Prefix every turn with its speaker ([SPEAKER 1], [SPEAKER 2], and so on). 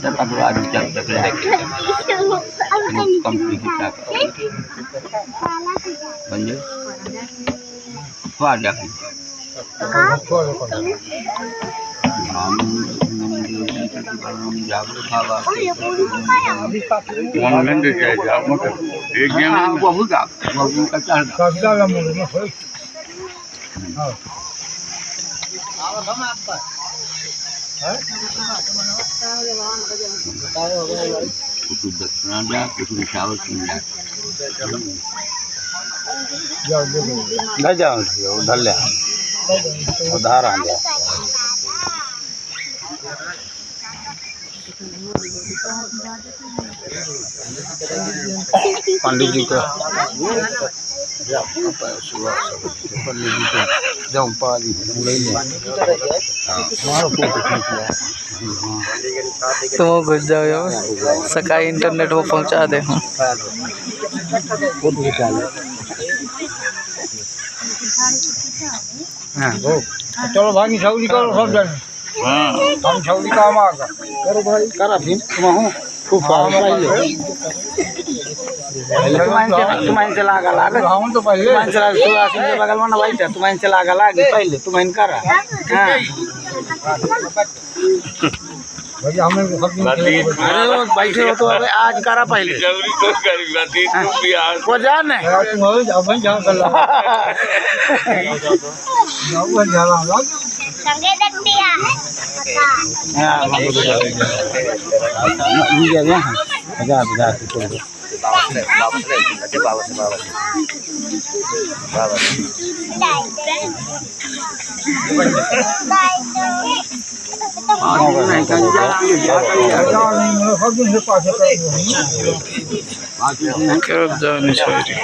[SPEAKER 1] dapat beradu jam terlek komplit kita banyak ada उधर ले उधार आ गया पंडित जी का पंडित जी का जाऊँ पाली
[SPEAKER 2] तुम घुस जाओ यार सकाई इंटरनेट वो पहुंचा दे
[SPEAKER 3] चलो भाई छौरी करो सब जन हम छौरी काम आ करो भाई करा फिर तुम हो खूब
[SPEAKER 2] तुम्हारे चला लागे
[SPEAKER 3] हम तो पहले
[SPEAKER 2] तुम्हारे चला सुहासिन के बगल में ना बैठा तुम्हारे चला लागे पहले तुम्हारे करा हां
[SPEAKER 3] भैया हमें सब दिन
[SPEAKER 2] अरे वो बैठे हो तो अब आज करा पहले
[SPEAKER 4] जरूरी तो करी बाती तू भी आज
[SPEAKER 2] वो जाने
[SPEAKER 3] तुम हो जाओ भाई जहां कर लो जाओ भाई जाना
[SPEAKER 5] संगे देख दिया
[SPEAKER 2] हां ये गया हजार हजार
[SPEAKER 4] बाबा से
[SPEAKER 3] सब दिन से पास
[SPEAKER 2] क्या जाने चाहिए।